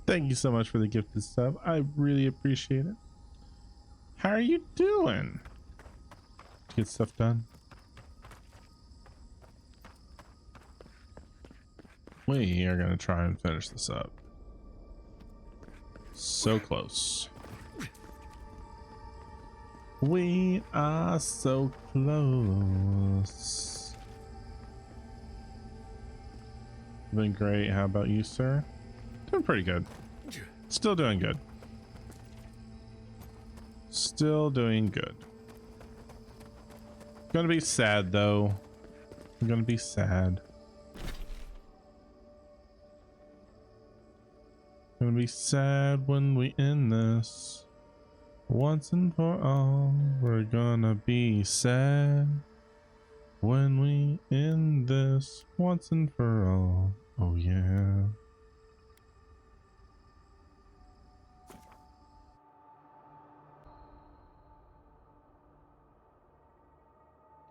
Thank you so much for the gifted sub. I really appreciate it. How are you doing? Get stuff done. We are going to try and finish this up. So close. We are so close. Doing great. How about you, sir? Doing pretty good. Still doing good. Still doing good. Gonna be sad though. I'm gonna be sad. Gonna be sad when we end this. Once and for all, we're gonna be sad when we end this once and for all. Oh yeah.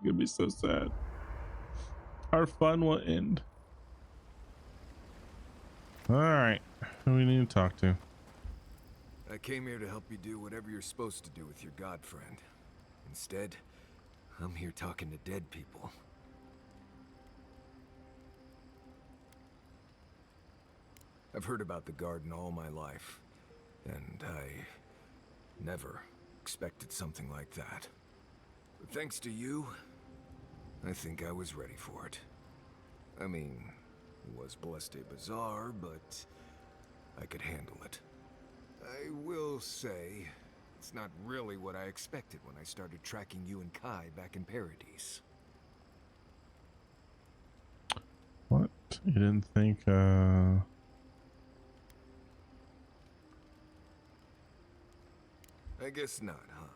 It's gonna be so sad. Our fun will end. All right, who we need to talk to? I came here to help you do whatever you're supposed to do with your god friend. Instead, I'm here talking to dead people. I've heard about the garden all my life, and I never expected something like that. But thanks to you, I think I was ready for it. I mean, it was blessed bizarre, but I could handle it. I will say, it's not really what I expected when I started tracking you and Kai back in Paradise. What? You didn't think, I guess not, huh?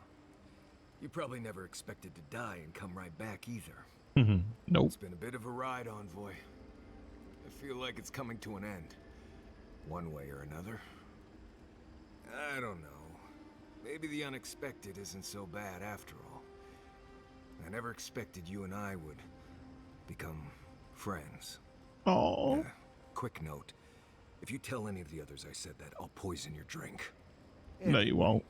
You probably never expected to die and come right back either. Nope. It's been a bit of a ride, Envoy. I feel like it's coming to an end. One way or another. I don't know. Maybe the unexpected isn't so bad after all. I never expected you and I would become friends. Oh. Quick note. If you tell any of the others I said that, I'll poison your drink. No, you won't.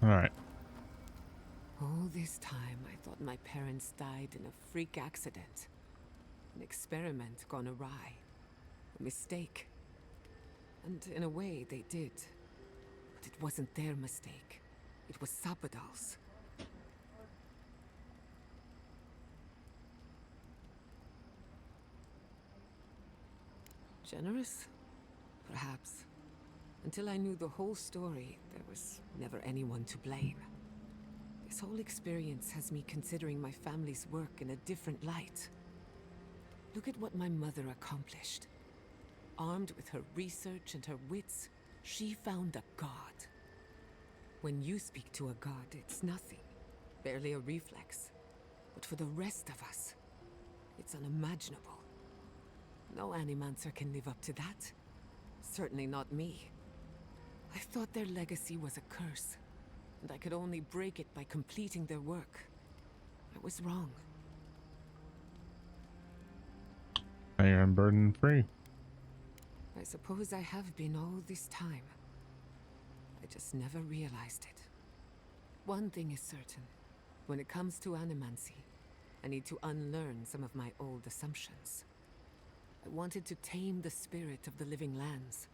All right. All this time, I thought my parents died in a freak accident. An experiment gone awry. A mistake. And in a way, they did. But it wasn't their mistake. It was Sabadal's. Generous? Perhaps. Until I knew the whole story, there was never anyone to blame. This whole experience has me considering my family's work in a different light. Look at what my mother accomplished. Armed with her research and her wits, she found a god. When you speak to a god, it's nothing. Barely a reflex. But for the rest of us, it's unimaginable. No animancer can live up to that. Certainly not me. I thought their legacy was a curse, and I could only break it by completing their work. I was wrong. Now you're unburdened free. I suppose I have been all this time. I just never realized it. One thing is certain. When it comes to animancy, I need to unlearn some of my old assumptions. I wanted to tame the spirit of the living lands.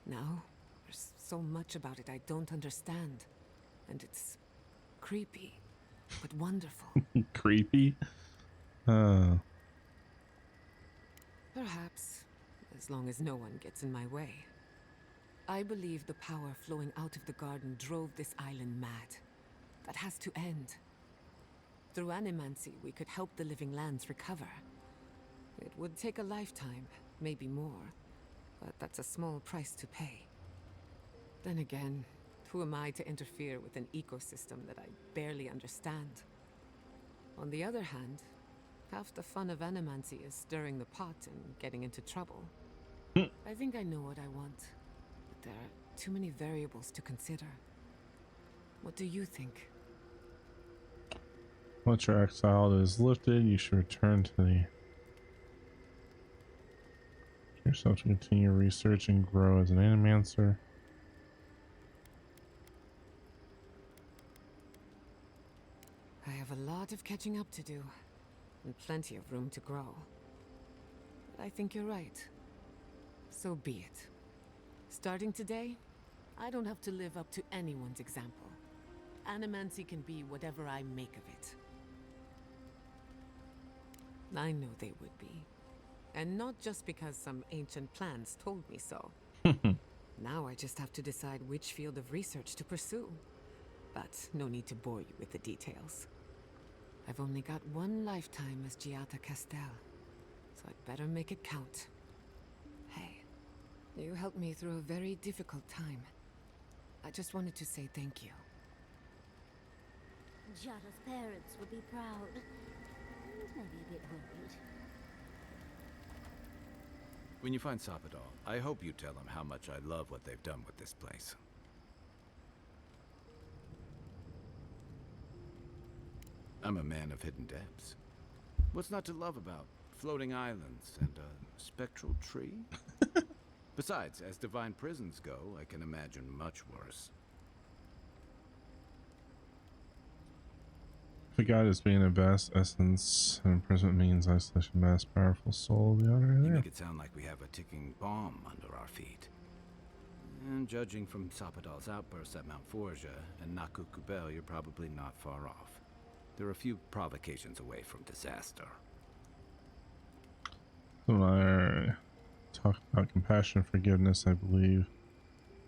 Now, there's so much about it I don't understand. And it's creepy, but wonderful. Creepy? Perhaps, as long as no one gets in my way. I believe the power flowing out of the garden drove this island mad. That has to end. Through animancy, we could help the living lands recover. It would take a lifetime, maybe more, but that's a small price to pay. Then again, who am I to interfere with an ecosystem that I barely understand? On the other hand, Half the fun of animancy is stirring the pot and getting into trouble. I think I know what I want, but there are too many variables to consider. What do you think? Once your exile is lifted, you should return to the yourself to continue research and grow as an animancer. I have a lot of catching up to do, and plenty of room to grow. But I think you're right. So be it. Starting today, I don't have to live up to anyone's example. Animancy can be whatever I make of it. I know they would be. And not just because some ancient plans told me so. Now I just have to decide which field of research to pursue. But no need to bore you with the details. I've only got one lifetime as Giata Castel, so I'd better make it count. Hey, you helped me through a very difficult time. I just wanted to say thank you. Giata's parents would be proud, and maybe a bit worried. When you find Sapadal, I hope you tell him how much I love what they've done with this place. I'm a man of hidden depths. What's not to love about floating islands and a spectral tree? Besides, as divine prisons go, I can imagine much worse. If a god is being a vast essence, and imprisonment means isolation, mass, powerful soul, the honor You there. make it sound like we have a ticking bomb under our feet. And judging from Sapadal's outbursts at Mount Forja and Naku Kubel, you're probably not far off. There are a few provocations away from disaster. When I talk about compassion and forgiveness, I believe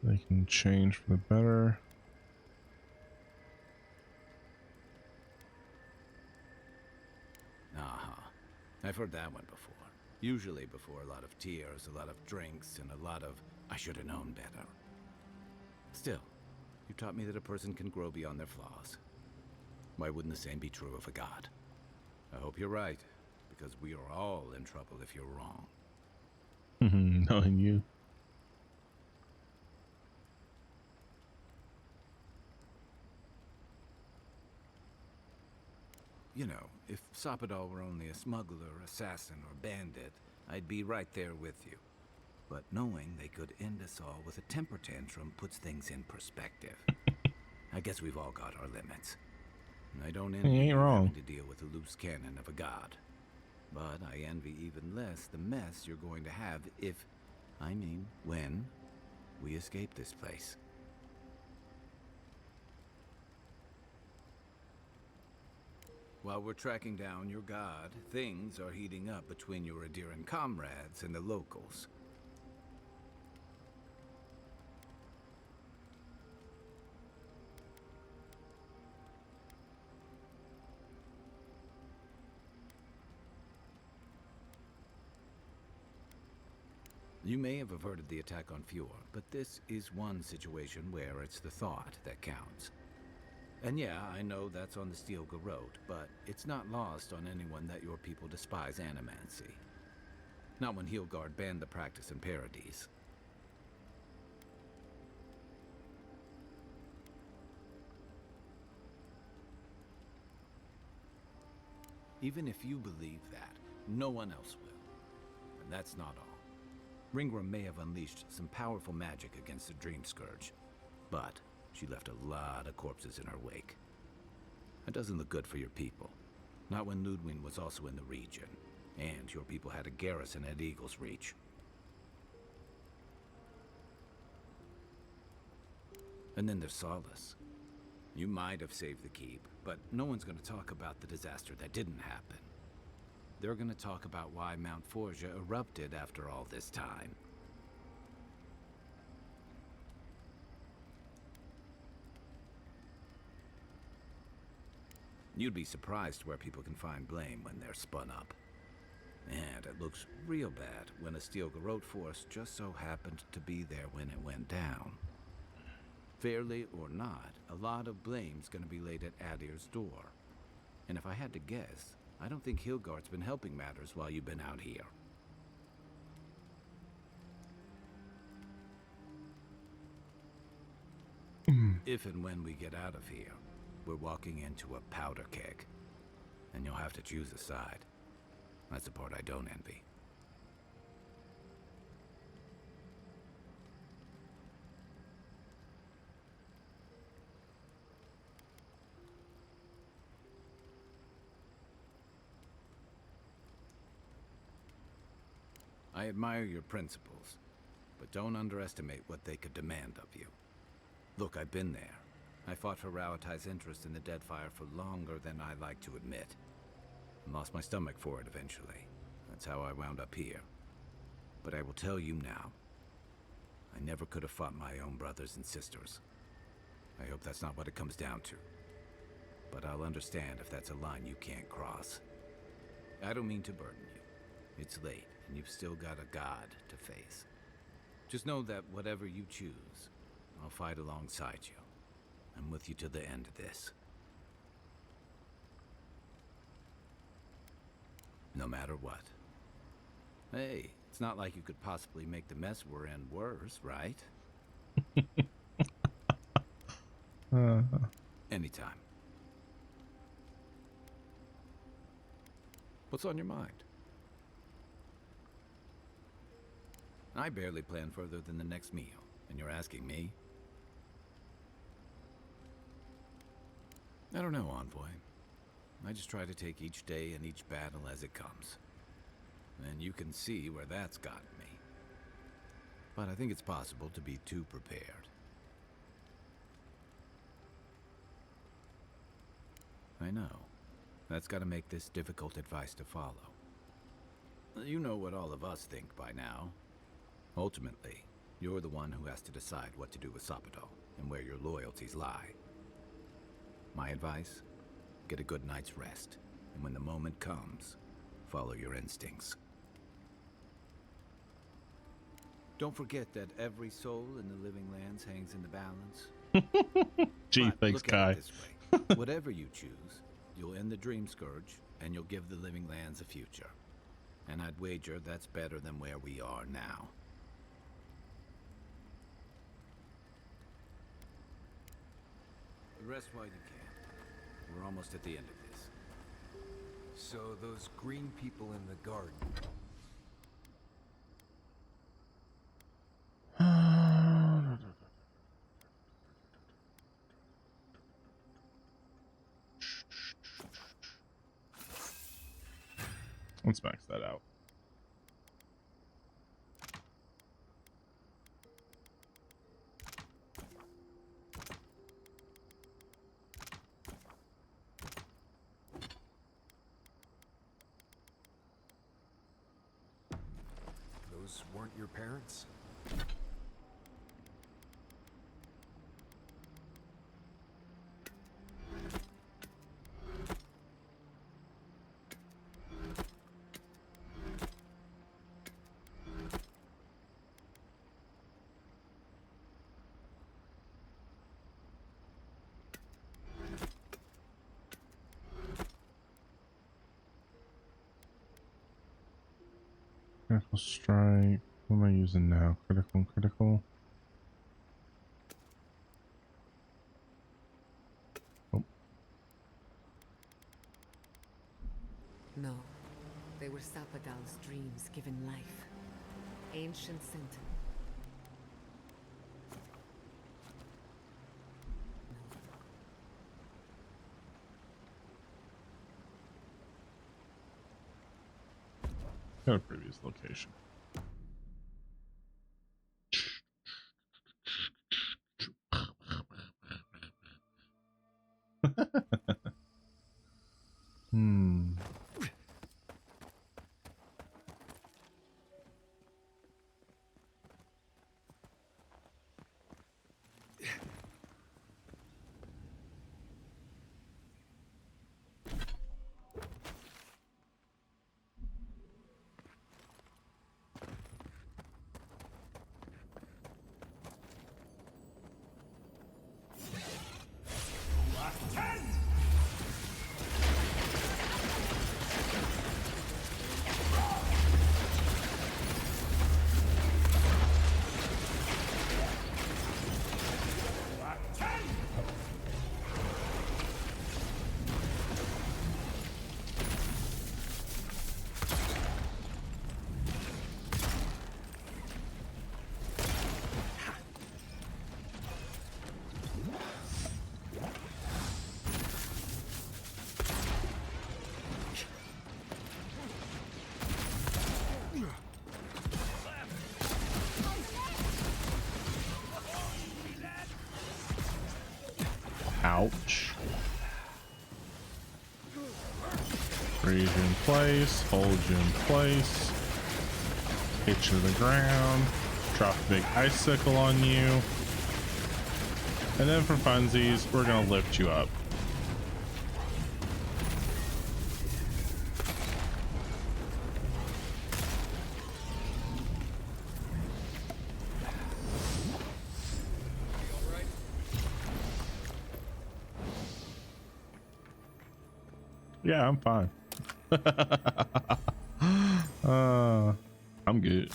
they can change for the better. I've heard that one before. Usually before a lot of tears, a lot of drinks, and a lot of, I should have known better. Still, you taught me that a person can grow beyond their flaws. Why wouldn't the same be true of a god? I hope you're right, because we are all in trouble if you're wrong. Knowing you. You know, if Sapadal were only a smuggler, assassin, or bandit, I'd be right there with you. But knowing they could end us all with a temper tantrum puts things in perspective. I guess we've all got our limits. And I don't envy You ain't you wrong. having to deal with a loose cannon of a god. But I envy even less the mess you're going to have if, I mean, when, we escape this place. While we're tracking down your god, things are heating up between your Adiran comrades and the locals. You may have averted the attack on Fjord, but this is one situation where it's the thought that counts. And yeah, I know that's on the Steel Garrote, but it's not lost on anyone that your people despise animancy. Not when Heelgard banned the practice in Paradise. Even if you believe that, no one else will. And that's not all. Ringra may have unleashed some powerful magic against the Dream Scourge, but she left a lot of corpses in her wake. That doesn't look good for your people. Not when Ludwig was also in the region, and your people had a garrison at Eagle's Reach. And then there's Solace. You might have saved the keep, but no one's going to talk about the disaster that didn't happen. They're going to talk about why Mount Forja erupted after all this time. You'd be surprised where people can find blame when they're spun up. And it looks real bad when a Steel Garrote force just so happened to be there when it went down. Fairly or not, a lot of blame's gonna be laid at Adir's door. And if I had to guess, I don't think Hilgard's been helping matters while you've been out here. If and when we get out of here, we're walking into a powder keg. And you'll have to choose a side. That's the part I don't envy. I admire your principles, but don't underestimate what they could demand of you. Look, I've been there. I fought for Rauatai's interest in the Deadfire for longer than I like to admit. And lost my stomach for it eventually. That's how I wound up here. But I will tell you now, I never could have fought my own brothers and sisters. I hope that's not what it comes down to. But I'll understand if that's a line you can't cross. I don't mean to burden you. It's late, and you've still got a god to face. Just know that whatever you choose, I'll fight alongside you. I'm with you to the end of this. No matter what. Hey, it's not like you could possibly make the mess we're in worse, right? Anytime. What's on your mind? I barely plan further than the next meal, and you're asking me? I don't know, Envoy. I just try to take each day and each battle as it comes. And you can see where that's gotten me. But I think it's possible to be too prepared. I know. That's gotta make this difficult advice to follow. You know what all of us think by now. Ultimately, you're the one who has to decide what to do with Sapado and where your loyalties lie. My advice? Get a good night's rest, and when the moment comes, follow your instincts. Don't forget that every soul in the living lands hangs in the balance. Gee, But thanks, look Kai. at it this way. Whatever you choose, you'll end the Dream Scourge, and you'll give the living lands a future. And I'd wager that's better than where we are now. Rest while you can. We're almost at the end of this. So those green people in the garden. Let's max that out. Those weren't your parents? Critical strike. What am I using now? Critical, critical. Oh. No, they were Sapadal's dreams given life. Ancient Sentinel. Got a previous location. Hmm. Ouch. Freeze you in place, hold you in place, hit you to the ground, drop a big icicle on you, and then for funsies, we're gonna lift you up. Yeah, I'm fine. I'm good.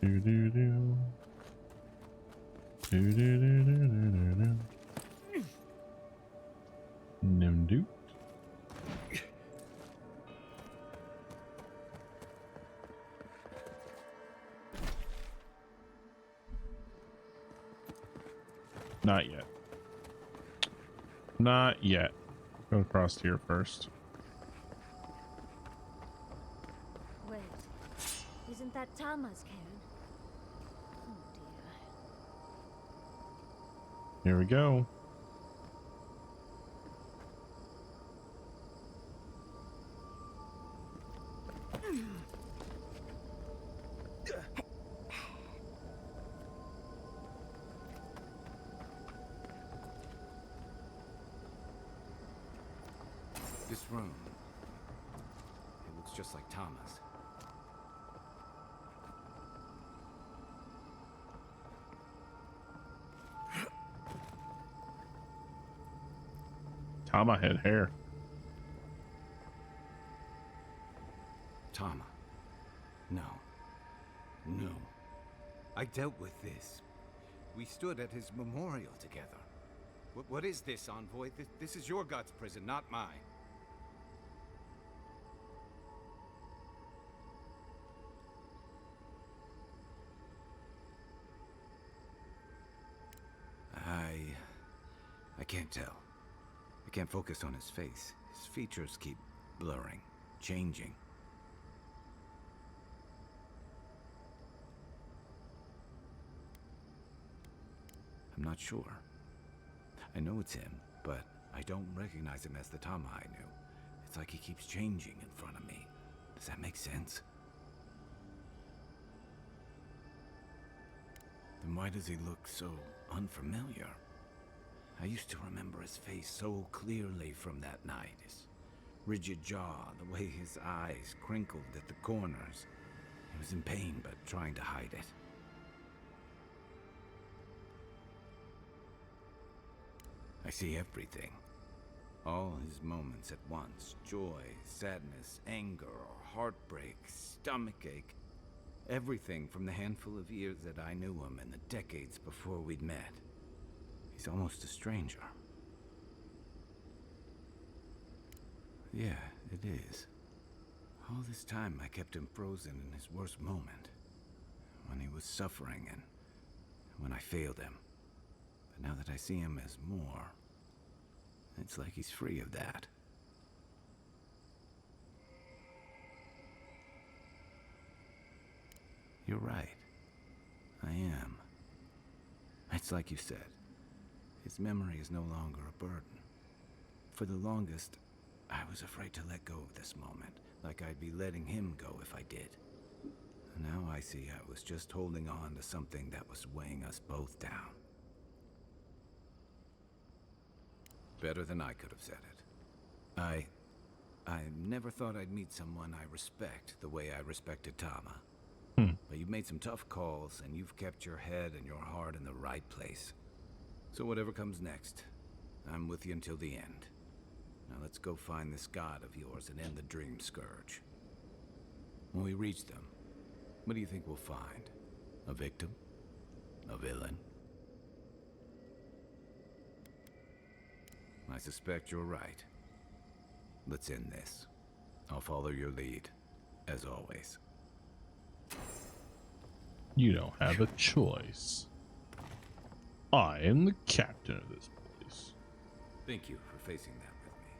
Do do do. Do do do do do do do. Nim do. Not yet. Not yet. Go across here first. Wait, isn't that Tama's cairn? Oh dear. Here we go. This room, it looks just like Tama's. Tama had hair. Tama. No. No. I dealt with this. We stood at his memorial together. What is this, Envoy? This is your God's prison, not mine. I can't tell. I can't focus on his face. His features keep blurring, changing. I'm not sure. I know it's him, but I don't recognize him as the Tama I knew. It's like he keeps changing in front of me. Does that make sense? Then why does he look so unfamiliar? I used to remember his face so clearly from that night. His rigid jaw, the way his eyes crinkled at the corners. He was in pain, but trying to hide it. I see everything. All his moments at once. Joy, sadness, anger, heartbreak, stomachache. Everything from the handful of years that I knew him and the decades before we'd met. He's almost a stranger. Yeah, it is. All this time I kept him frozen in his worst moment. When he was suffering and when I failed him. But now that I see him as more, it's like he's free of that. You're right. I am. It's like you said. His memory is no longer a burden. For the longest, I was afraid to let go of this moment, like I'd be letting him go if I did. And now I see I was just holding on to something that was weighing us both down. Better than I could have said it. I never thought I'd meet someone I respect the way I respected Tama. But you've made some tough calls, and you've kept your head and your heart in the right place. So whatever comes next, I'm with you until the end. Now let's go find this god of yours and end the Dream Scourge. When we reach them, what do you think we'll find? A victim? A villain? I suspect you're right. Let's end this. I'll follow your lead, as always. You don't have a choice. I am the captain of this place. Thank you for facing that with me.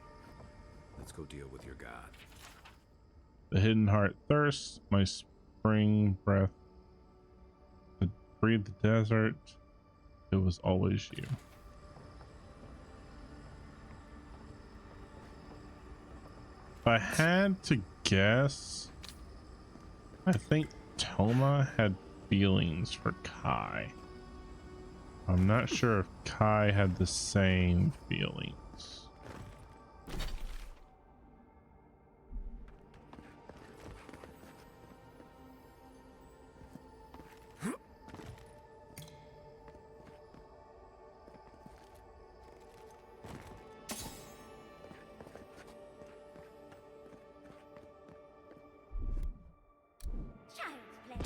Let's go deal with your god. The hidden heart thirsts, my spring breath. Breathe the desert. It was always you. If I had to guess, I think Toma had feelings for Kai. I'm not sure if Kai had the same feelings. Child's play.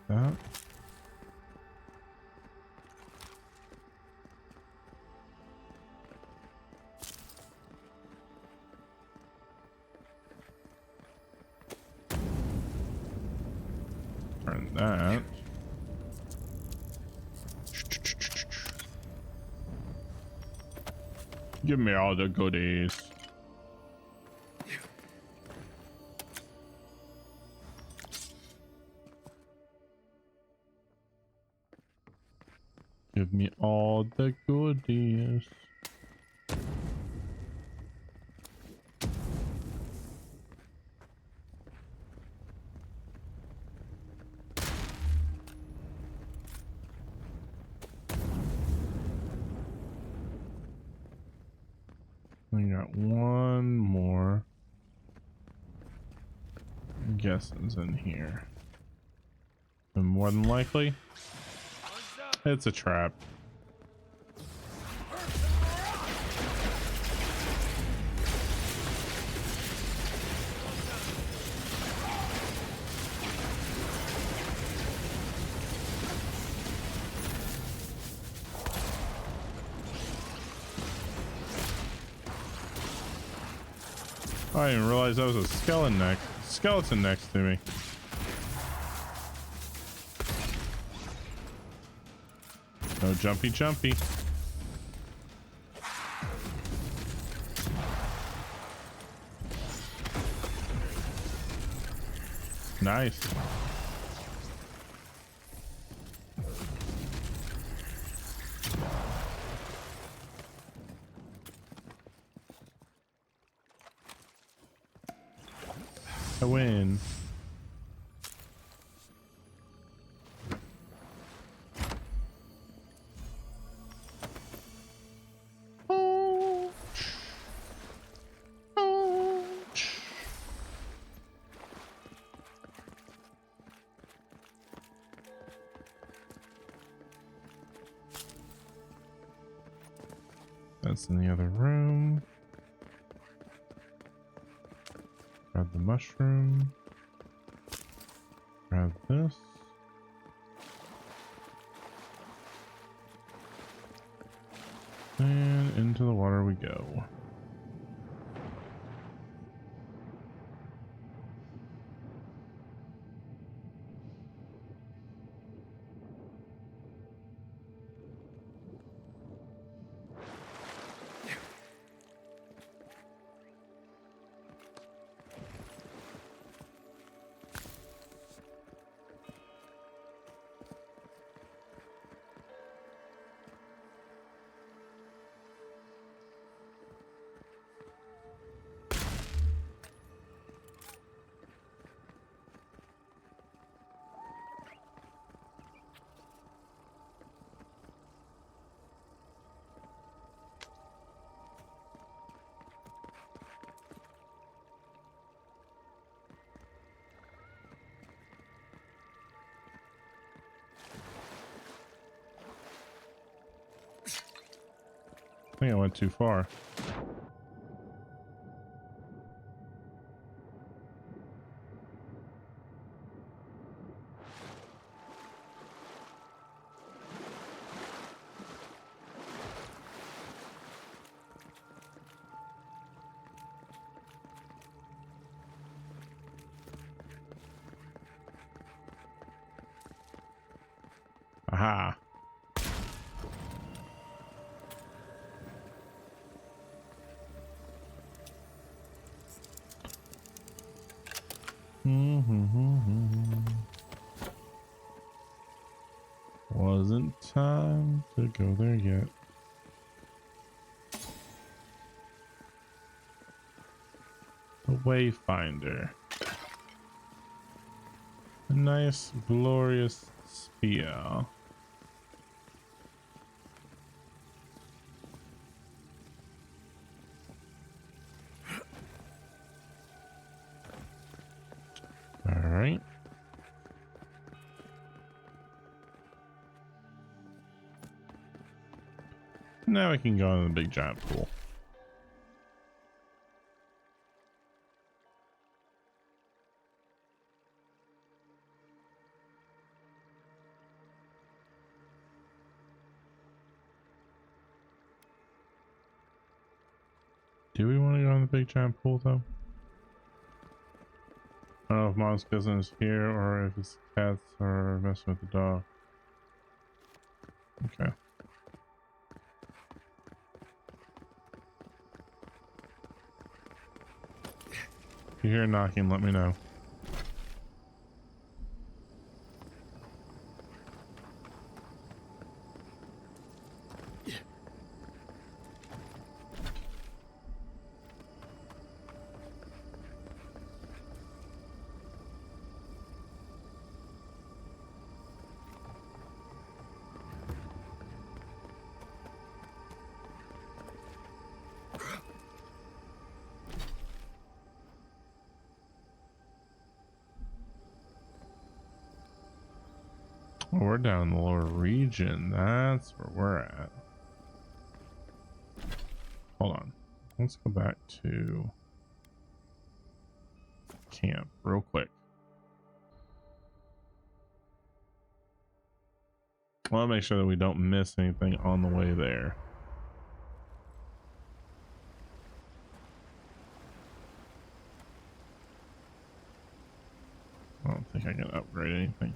That. Turn that. Give me all the goodies. Give me all the goodies. We got one more. I'm guessing it's in here. And more than likely, it's a trap. I didn't realize that was a skeleton next to me. No jumpy jumpy. Nice. I win. That's in the other room. Grab the mushroom. Grab this. And into the water we go. I think I went too far. Aha. Wasn't time to go there yet. The Wayfinder. A nice, glorious spear. All right. Now we can go in the big giant pool. Do we want to go in the big giant pool though? I don't know if Mom's cousin is here or if it's cats are messing with the dog. Okay. If you hear knocking, let me know. Oh, we're down in the lower region. That's where we're at. Hold on. Let's go back to camp real quick. I want to make sure that we don't miss anything on the way there. I don't think I can upgrade anything.